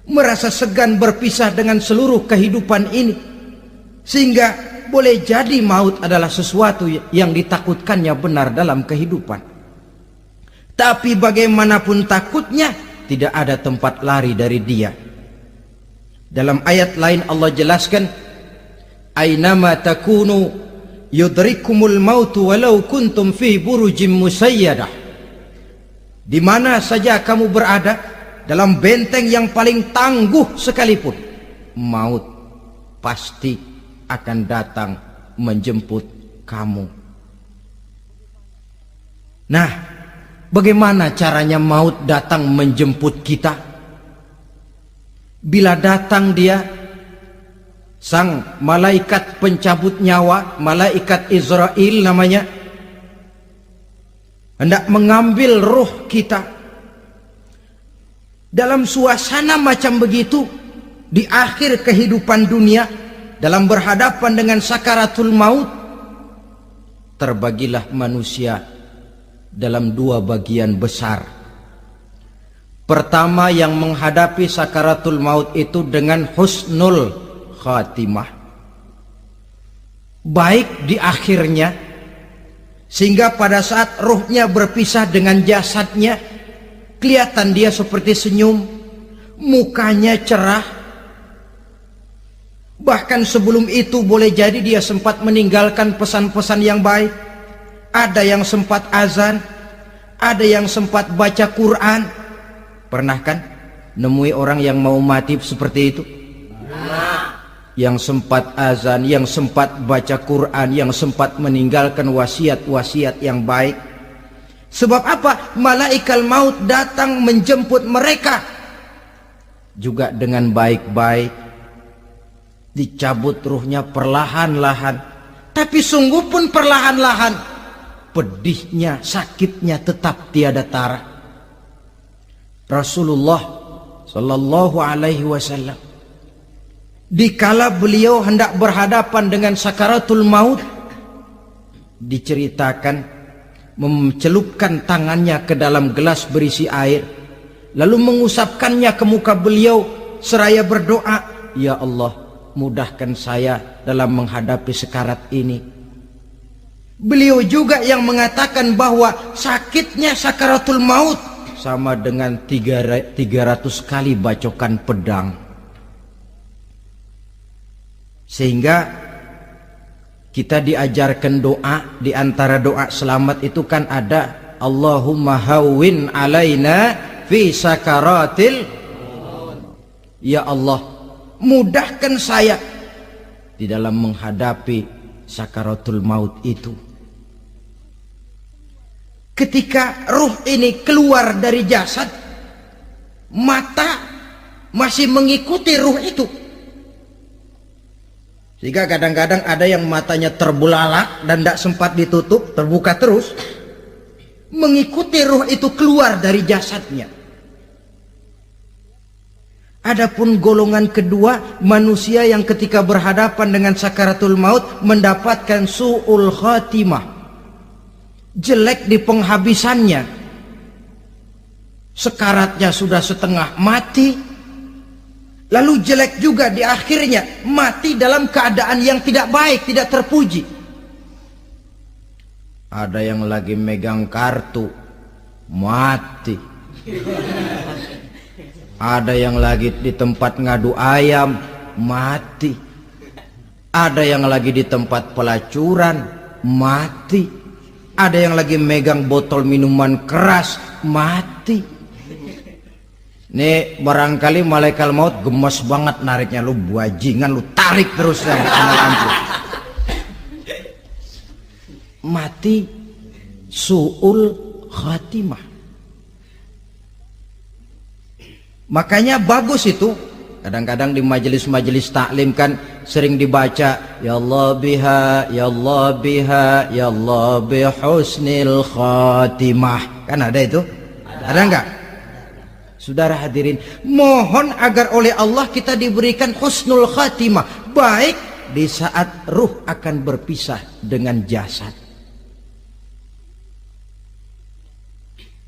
merasa segan berpisah dengan seluruh kehidupan ini, sehingga boleh jadi maut adalah sesuatu yang ditakutkannya benar dalam kehidupan. Tapi bagaimanapun takutnya, tidak ada tempat lari dari dia. Dalam ayat lain Allah jelaskan, "Ainama takunu yudrikumul mautu walau kuntum fi burujim musayyadah." Di mana saja kamu berada, dalam benteng yang paling tangguh sekalipun, maut pasti akan datang menjemput kamu. Nah, bagaimana caranya maut datang menjemput kita? Bila datang dia, sang malaikat pencabut nyawa, malaikat Israel namanya, hendak mengambil ruh kita. Dalam suasana macam begitu, di akhir kehidupan dunia, dalam berhadapan dengan sakaratul maut, terbagilah manusia dalam dua bagian besar. Pertama, yang menghadapi sakaratul maut itu dengan husnul khatimah, baik di akhirnya, sehingga pada saat ruhnya berpisah dengan jasadnya, kelihatan dia seperti senyum, mukanya cerah. Bahkan sebelum itu boleh jadi dia sempat meninggalkan pesan-pesan yang baik. Ada yang sempat azan, ada yang sempat baca Quran. Pernah kan nemui orang yang mau mati seperti itu? Yang sempat azan, yang sempat baca Quran, yang sempat meninggalkan wasiat-wasiat yang baik. Sebab apa? Malaikat maut datang menjemput mereka juga dengan baik-baik. Dicabut ruhnya perlahan-lahan, tapi sungguh pun perlahan-lahan. Pedihnya, sakitnya tetap tiada tara. Rasulullah Sallallahu Alaihi Wasallam, dikala beliau hendak berhadapan dengan sakaratul maut, diceritakan mencelupkan tangannya ke dalam gelas berisi air, lalu mengusapkannya ke muka beliau seraya berdoa, "Ya Allah, mudahkan saya dalam menghadapi sekarat ini." Beliau juga yang mengatakan bahwa sakitnya sakaratul maut sama dengan 300 kali bacokan pedang. Sehingga kita diajarkan doa. Di antara doa selamat itu kan ada, Allahumma hawwin alaina fi sakaratil, ya Allah, mudahkan saya di dalam menghadapi sakaratul maut itu. Ketika ruh ini keluar dari jasad, mata masih mengikuti ruh itu. Sehingga kadang-kadang ada yang matanya terbelalak dan tidak sempat ditutup, terbuka terus, mengikuti ruh itu keluar dari jasadnya. Adapun golongan kedua, manusia yang ketika berhadapan dengan sakaratul maut mendapatkan su'ul khatimah, jelek di penghabisannya. Sekaratnya sudah setengah mati, lalu jelek juga di akhirnya, mati dalam keadaan yang tidak baik, tidak terpuji. Ada yang lagi megang kartu, mati. Ada yang lagi di tempat ngadu ayam, mati. Ada yang lagi di tempat pelacuran, mati. Ada yang lagi megang botol minuman keras, mati. Nih barangkali malaikat maut gemes banget nariknya, lu bajingan, lu tarik terus yang lampu. Mati su'ul khatimah. Makanya bagus itu. Kadang-kadang di majelis-majelis taklim kan sering dibaca, ya Allah biha, ya Allah biha, ya Allah bihusnil khatimah. Kan ada itu? Ada enggak? Saudara hadirin, mohon agar oleh Allah kita diberikan husnul khatimah, baik di saat ruh akan berpisah dengan jasad.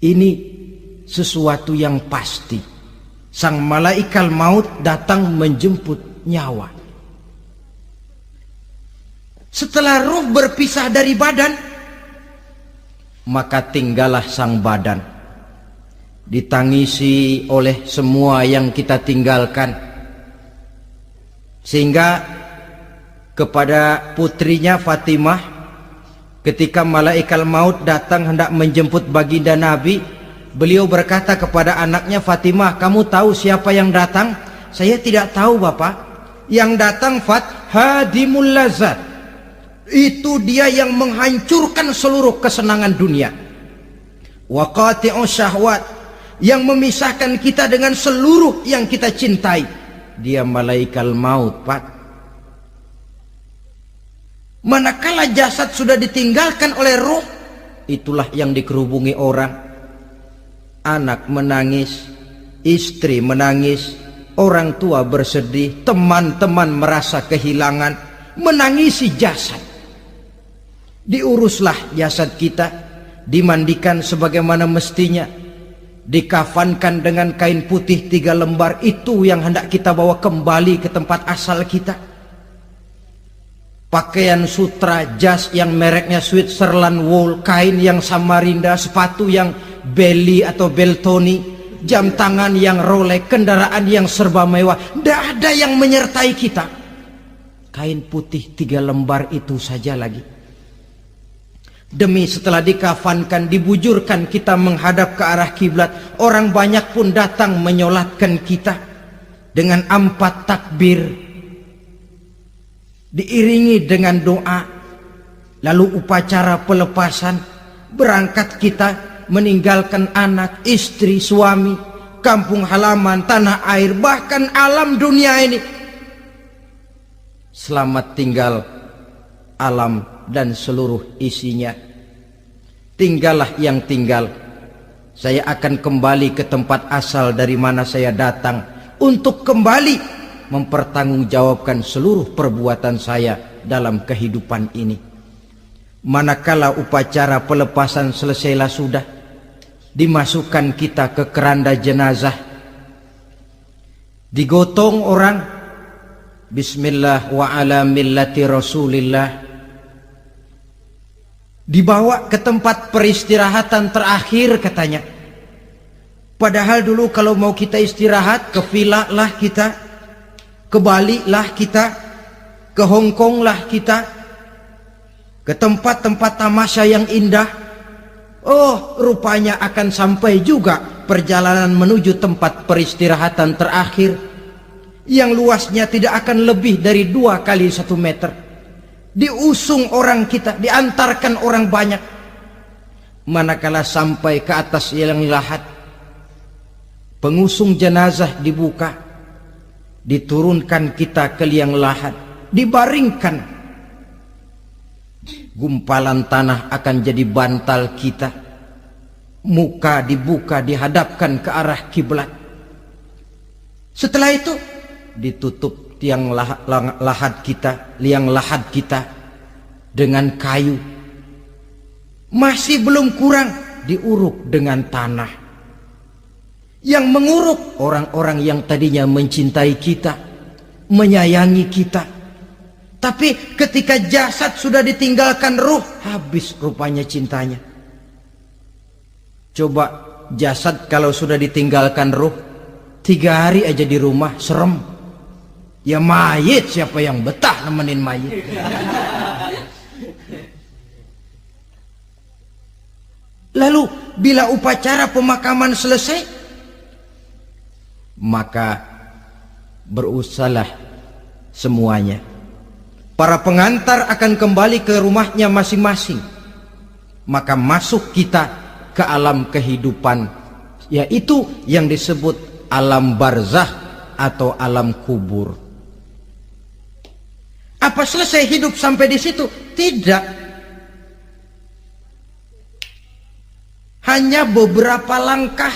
Ini sesuatu yang pasti. Sang malaikat maut datang menjemput nyawa. Setelah ruh berpisah dari badan, maka tinggallah sang badan, ditangisi oleh semua yang kita tinggalkan. Sehingga kepada putrinya Fatimah, ketika malaikat maut datang hendak menjemput baginda Nabi, beliau berkata kepada anaknya, Fatimah, kamu tahu siapa yang datang? Saya tidak tahu, Bapak. Yang datang hadimul lazat. Itu dia yang menghancurkan seluruh kesenangan dunia. Wa qati'us syahwat, yang memisahkan kita dengan seluruh yang kita cintai. Dia malaikat maut, Pak. Manakala jasad sudah ditinggalkan oleh ruh, itulah yang dikerubungi orang. Anak menangis, istri menangis, orang tua bersedih, teman-teman merasa kehilangan, menangisi jasad. Diuruslah jasad kita, dimandikan sebagaimana mestinya, dikafankan dengan kain putih 3 lembar, itu yang hendak kita bawa kembali ke tempat asal kita. Pakaian sutra, jas yang mereknya Switzerland wool, kain yang Samarinda, sepatu yang Belly atau Beltoni, jam tangan yang Rolex, kendaraan yang serba mewah, tidak ada yang menyertai kita. Kain putih 3 lembar itu saja lagi. Demi setelah dikafankan, dibujurkan kita menghadap ke arah kiblat, orang banyak pun datang menyolatkan kita dengan 4 takbir, diiringi dengan doa, lalu upacara pelepasan, berangkat kita meninggalkan anak, istri, suami, kampung halaman, tanah air, bahkan alam dunia ini. Selamat tinggal alam dan seluruh isinya. Tinggallah yang tinggal. Saya akan kembali ke tempat asal dari mana saya datang, untuk kembali mempertanggungjawabkan seluruh perbuatan saya dalam kehidupan ini. Manakala upacara pelepasan selesailah sudah, dimasukkan kita ke keranda jenazah, digotong orang, bismillah wa ala millati rasulillah, dibawa ke tempat peristirahatan terakhir katanya. Padahal dulu kalau mau kita istirahat, ke villa lah kita, ke Bali lah kita, ke Hong Kong lah kita, ke tempat-tempat tamasya yang indah. Oh, rupanya akan sampai juga perjalanan menuju tempat peristirahatan terakhir, yang luasnya tidak akan lebih dari 2 kali 1 meter. Diusung orang kita, diantarkan orang banyak. Manakala sampai ke atas yang lahat, pengusung jenazah dibuka, diturunkan kita ke liang lahat, dibaringkan. Gumpalan tanah akan jadi bantal kita, muka dibuka, dihadapkan ke arah kiblat. Setelah itu ditutup tiang lahat kita, liang lahat kita dengan kayu. Masih belum kurang, diuruk dengan tanah. Yang menguruk orang-orang yang tadinya mencintai kita, menyayangi kita. Tapi ketika jasad sudah ditinggalkan ruh, habis rupanya cintanya. Coba jasad kalau sudah ditinggalkan ruh, 3 hari aja di rumah serem. Ya mayit, siapa yang betah nemenin mayit? Lalu bila upacara pemakaman selesai, maka berusahalah semuanya. Para pengantar akan kembali ke rumahnya masing-masing. Maka masuk kita ke alam kehidupan, yaitu yang disebut alam barzah atau alam kubur. Apa selesai hidup sampai di situ? Tidak. Hanya beberapa langkah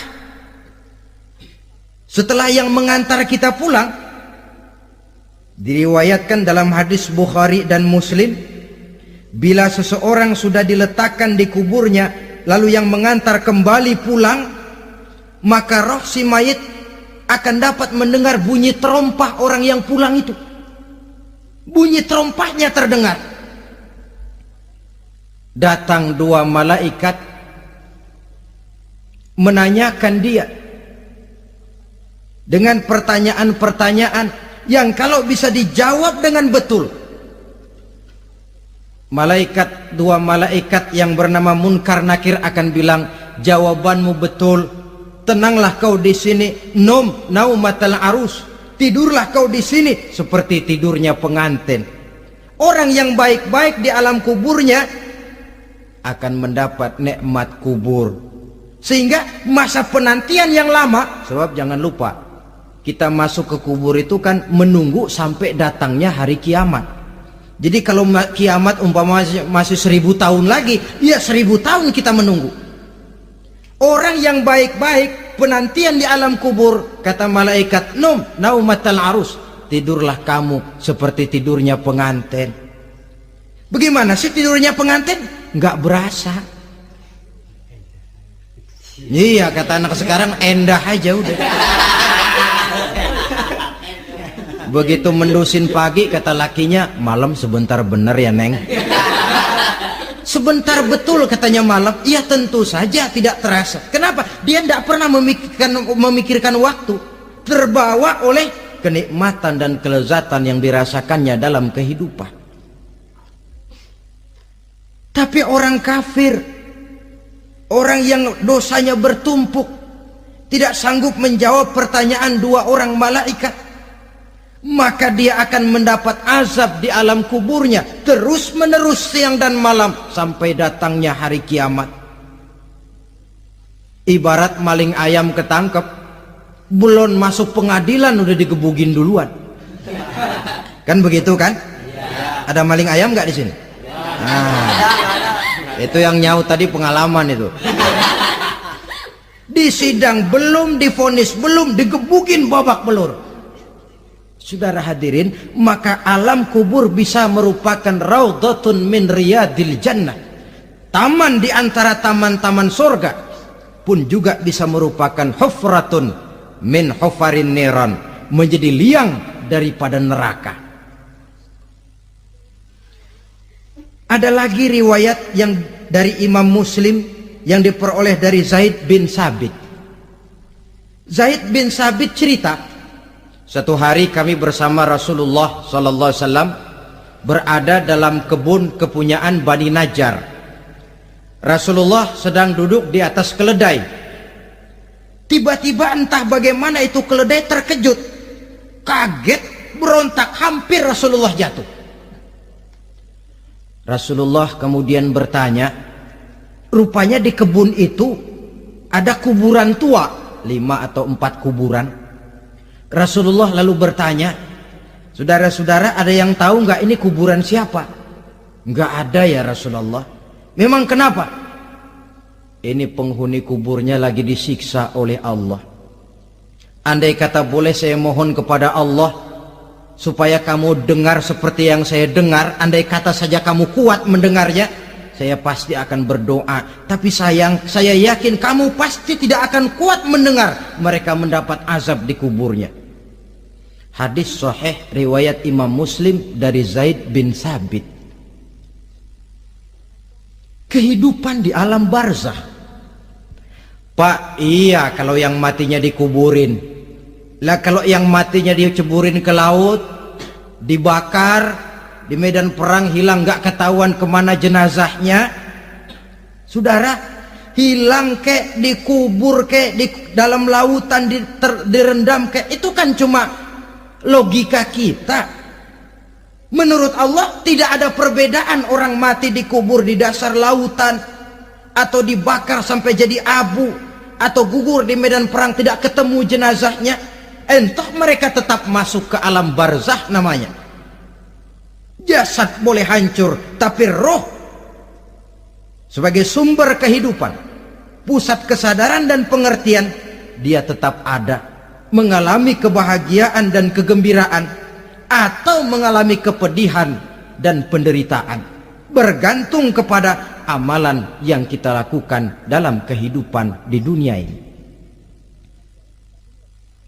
setelah yang mengantar kita pulang. Diriwayatkan dalam hadis Bukhari dan Muslim, bila seseorang sudah diletakkan di kuburnya lalu yang mengantar kembali pulang, maka roh si mayit akan dapat mendengar bunyi terompah orang yang pulang itu. Bunyi terompahnya terdengar. Datang dua malaikat menanyakan dia dengan pertanyaan-pertanyaan yang kalau bisa dijawab dengan betul, dua malaikat yang bernama Munkar Nakir akan bilang, jawabanmu betul, tenanglah kau di sini, naumatal arus, tidurlah kau di sini seperti tidurnya pengantin. Orang yang baik-baik di alam kuburnya akan mendapat nikmat kubur, sehingga masa penantian yang lama. Sebab jangan lupa, kita masuk ke kubur itu kan menunggu sampai datangnya hari kiamat. Jadi kalau kiamat umpama masih 1000 tahun lagi, ya 1000 tahun kita menunggu. Orang yang baik-baik penantian di alam kubur, kata malaikat, naumatal arus, tidurlah kamu seperti tidurnya pengantin. Bagaimana sih tidurnya pengantin? Nggak berasa. Iya, kata anak sekarang, endah aja udah. Begitu mendusin pagi, kata lakinya, malam sebentar bener ya Neng. Sebentar betul katanya malam. Iya tentu saja tidak terasa. Kenapa? Dia tidak pernah memikirkan waktu. Terbawa oleh kenikmatan dan kelezatan yang dirasakannya dalam kehidupan. Tapi orang kafir, orang yang dosanya bertumpuk, tidak sanggup menjawab pertanyaan dua orang malaikat, maka dia akan mendapat azab di alam kuburnya terus menerus siang dan malam sampai datangnya hari kiamat. Ibarat maling ayam ketangkep, belum masuk pengadilan udah digebugin duluan. Kan begitu kan? Ada maling ayam nggak di sini? Nah, itu yang nyaut tadi pengalaman itu. Di sidang belum, divonis belum, digebugin babak belur. Saudara hadirin, maka alam kubur bisa merupakan raudhatun min riyadil jannah, taman di antara taman-taman surga, pun juga bisa merupakan hufratun min hufarin niran, menjadi liang daripada neraka. Ada lagi riwayat yang dari Imam Muslim yang diperoleh dari Zaid bin Sabit. Zaid bin Sabit cerita, satu hari kami bersama Rasulullah sallallahu alaihi wasallam berada dalam kebun kepunyaan Bani Najjar. Rasulullah sedang duduk di atas keledai. Tiba-tiba entah bagaimana itu keledai terkejut, kaget, berontak, hampir Rasulullah jatuh. Rasulullah kemudian bertanya, rupanya di kebun itu ada kuburan tua, 5 atau 4 kuburan. Rasulullah lalu bertanya, saudara-saudara ada yang tahu nggak ini kuburan siapa? Nggak ada ya Rasulullah. Memang kenapa? Ini penghuni kuburnya lagi disiksa oleh Allah. Andai kata boleh saya mohon kepada Allah supaya kamu dengar seperti yang saya dengar, andai kata saja kamu kuat mendengarnya, saya pasti akan berdoa. Tapi sayang, saya yakin kamu pasti tidak akan kuat mendengar mereka mendapat azab di kuburnya. Hadis sahih riwayat Imam Muslim dari Zaid bin Sabit. Kehidupan di alam barzah. Pak, iya kalau yang matinya dikuburin. Lah kalau yang matinya diceburin ke laut, dibakar, di medan perang hilang, nggak ketahuan kemana jenazahnya. Saudara, hilang kek, dikubur kek, di dalam lautan direndam kek, itu kan cuma logika kita. Menurut Allah tidak ada perbedaan orang mati dikubur di dasar lautan, atau dibakar sampai jadi abu, atau gugur di medan perang tidak ketemu jenazahnya. Entah mereka tetap masuk ke alam barzah namanya. Jasad boleh hancur, tapi roh sebagai sumber kehidupan, pusat kesadaran dan pengertian, dia tetap ada, mengalami kebahagiaan dan kegembiraan, atau mengalami kepedihan dan penderitaan, bergantung kepada amalan yang kita lakukan dalam kehidupan di dunia ini.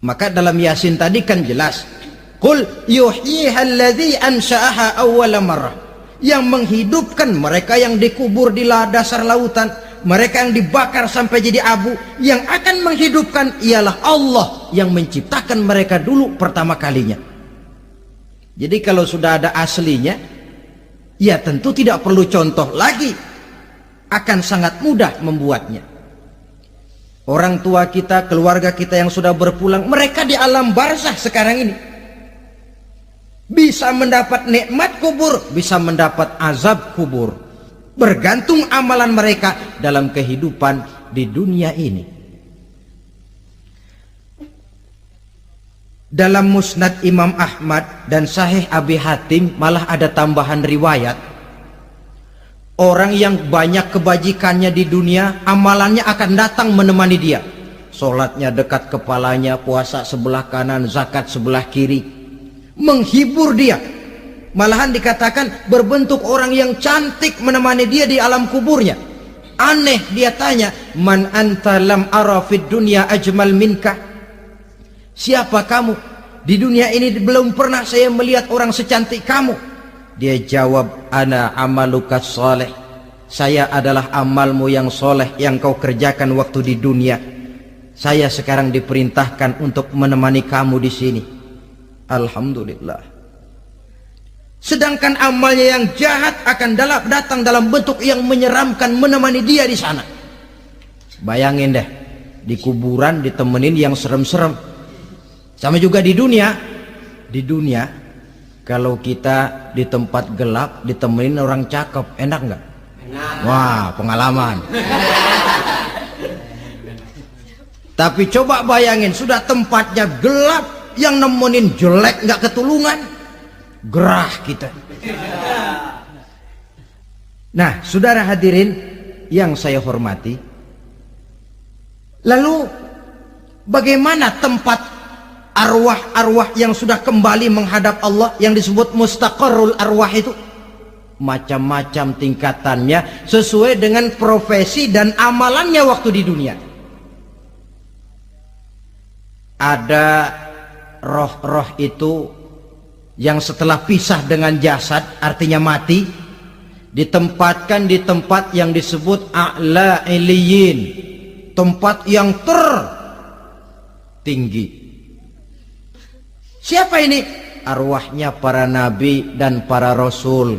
Maka dalam Yasin tadi kan jelas, qul yuhyiha alladzi ansha'aha awwala marrah, yang menghidupkan mereka yang dikubur di dasar lautan, mereka yang dibakar sampai jadi abu, yang akan menghidupkan ialah Allah yang menciptakan mereka dulu pertama kalinya. Jadi kalau sudah ada aslinya, ya tentu tidak perlu contoh lagi, akan sangat mudah membuatnya. Orang tua kita, keluarga kita yang sudah berpulang, mereka di alam barzah sekarang ini bisa mendapat nikmat kubur, bisa mendapat azab kubur, bergantung amalan mereka dalam kehidupan di dunia ini. Dalam Musnad Imam Ahmad dan Sahih Abi Hatim malah ada tambahan riwayat, orang yang banyak kebajikannya di dunia, amalannya akan datang menemani dia. Sholatnya dekat kepalanya, puasa sebelah kanan, zakat sebelah kiri, menghibur dia. Malahan dikatakan berbentuk orang yang cantik menemani dia di alam kuburnya. Aneh, dia tanya, man anta lam ara fid dunya ajmal minka, siapa kamu? Di dunia ini belum pernah saya melihat orang secantik kamu. Dia jawab, ana amaluka soleh, saya adalah amalmu yang soleh yang kau kerjakan waktu di dunia. Saya sekarang diperintahkan untuk menemani kamu di sini. Alhamdulillah. Sedangkan amalnya yang jahat akan datang dalam bentuk yang menyeramkan menemani dia di sana. Bayangin deh, di kuburan ditemenin yang serem-serem. Sama juga di dunia. Di dunia, kalau kita di tempat gelap ditemenin orang cakep, enak nggak? Enak. Wah, pengalaman. Tapi coba bayangin, sudah tempatnya gelap, yang nemenin jelek nggak ketulungan, gerah kita. Nah, saudara hadirin yang saya hormati, lalu bagaimana tempat arwah-arwah yang sudah kembali menghadap Allah yang disebut mustaqarrul arwah itu? Macam-macam tingkatannya sesuai dengan profesi dan amalannya waktu di dunia. Ada roh-roh itu yang setelah pisah dengan jasad, artinya mati, ditempatkan di tempat yang disebut a'la iliyin, tempat yang tertinggi. Siapa ini? Arwahnya para nabi dan para rasul.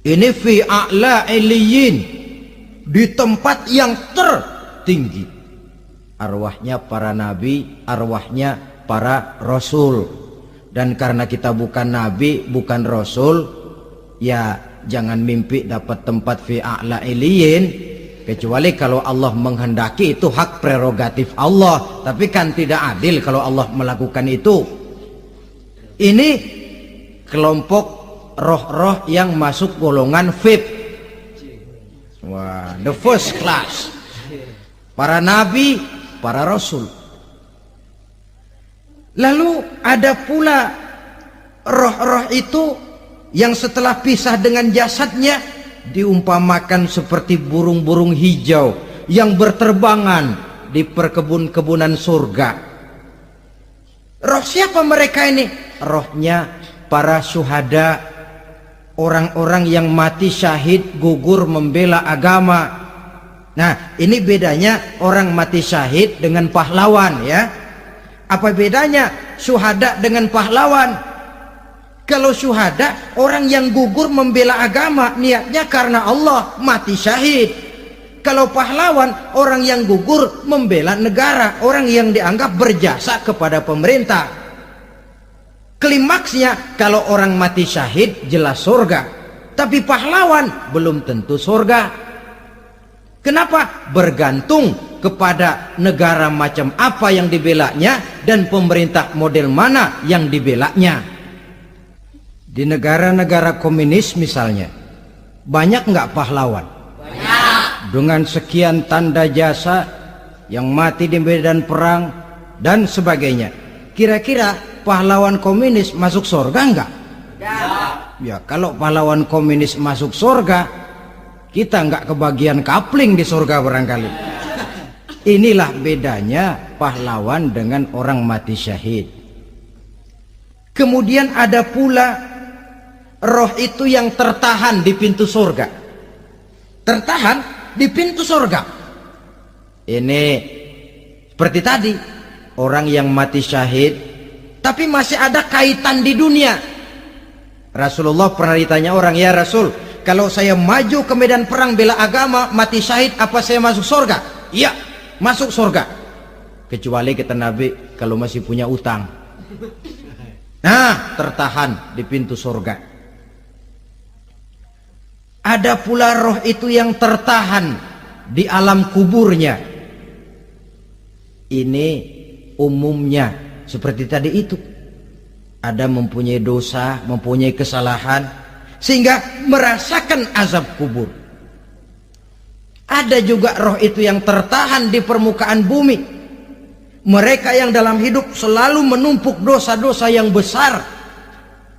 Ini fi a'la iliyin, di tempat yang tertinggi. Arwahnya para nabi, arwahnya para rasul. Dan karena kita bukan nabi, bukan rasul, ya jangan mimpi dapat tempat fi a'la iliyin, kecuali kalau Allah menghendaki. Itu hak prerogatif Allah, tapi kan tidak adil kalau Allah melakukan itu. Ini kelompok roh-roh yang masuk golongan VIP. Wah, the first class. Para nabi, para rasul. Lalu ada pula roh-roh itu yang setelah pisah dengan jasadnya diumpamakan seperti burung-burung hijau yang berterbangan di perkebun-kebunan surga. Roh siapa mereka ini? Rohnya para syuhada, orang-orang yang mati syahid gugur membela agama. Nah, ini bedanya orang mati syahid dengan pahlawan, ya. Apa bedanya syuhada dengan pahlawan? Kalau syuhada, orang yang gugur membela agama, niatnya karena Allah, mati syahid. Kalau pahlawan, orang yang gugur membela negara, orang yang dianggap berjasa kepada pemerintah. Klimaksnya, kalau orang mati syahid jelas surga, tapi pahlawan belum tentu surga. Kenapa? Bergantung kepada negara macam apa yang dibelanya dan pemerintah model mana yang dibelanya. Di negara-negara komunis misalnya, banyak nggak pahlawan? Banyak. Dengan sekian tanda jasa yang mati di medan perang dan sebagainya. Kira-kira pahlawan komunis masuk surga nggak? Ya, kalau pahlawan komunis masuk surga, kita nggak kebagian kapling di surga barangkali. Inilah bedanya pahlawan dengan orang mati syahid. Kemudian ada pula roh itu yang tertahan di pintu surga. Tertahan di pintu surga. Ini seperti tadi, orang yang mati syahid tapi masih ada kaitan di dunia. Rasulullah pernah ditanya orang, ya Rasul, kalau saya maju ke medan perang bela agama, mati syahid, apa saya masuk surga? Iya, masuk surga. Kecuali kata Nabi, kalau masih punya utang. Nah, tertahan di pintu surga. Ada pula roh itu yang tertahan di alam kuburnya. Ini umumnya seperti tadi itu. Ada mempunyai dosa, mempunyai kesalahan, sehingga merasakan azab kubur. Ada juga roh itu yang tertahan di permukaan bumi. Mereka yang dalam hidup selalu menumpuk dosa-dosa yang besar,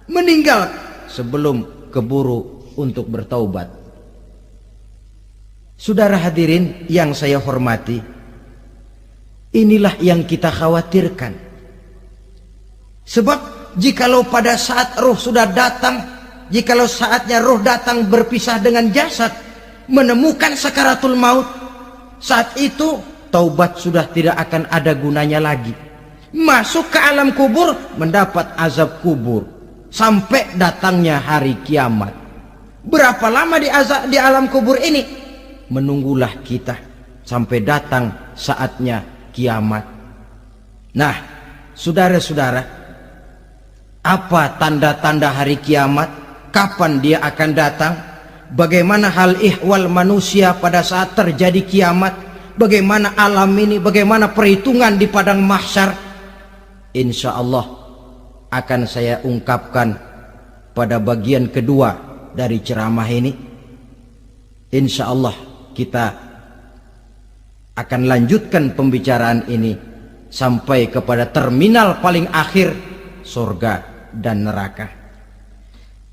meninggal sebelum keburu untuk bertaubat. Saudara hadirin yang saya hormati, inilah yang kita khawatirkan. Sebab jikalau pada saat roh sudah datang, jikalau saatnya roh datang berpisah dengan jasad, menemukan sakaratul maut, saat itu taubat sudah tidak akan ada gunanya lagi. Masuk ke alam kubur, mendapat azab kubur sampai datangnya hari kiamat. Berapa lama di alam kubur ini? Menunggulah kita sampai datang saatnya kiamat. Nah, saudara-saudara, apa tanda-tanda hari kiamat? Kapan dia akan datang? Bagaimana hal ihwal manusia pada saat terjadi kiamat? Bagaimana alam ini? Bagaimana perhitungan di padang mahsyar? Insya Allah akan saya ungkapkan pada bagian kedua dari ceramah ini. Insya Allah kita akan lanjutkan pembicaraan ini sampai kepada terminal paling akhir, surga dan neraka.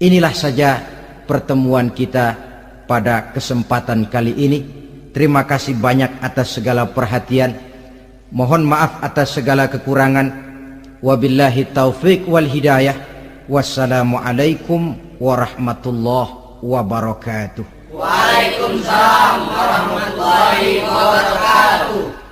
Inilah saja pertemuan kita pada kesempatan kali ini. Terima kasih banyak atas segala perhatian. Mohon maaf atas segala kekurangan. Wabillahi taufiq wal hidayah. Wassalamualaikum warahmatullahi wabarakatuh. Waalaikumsalam warahmatullahi wabarakatuh.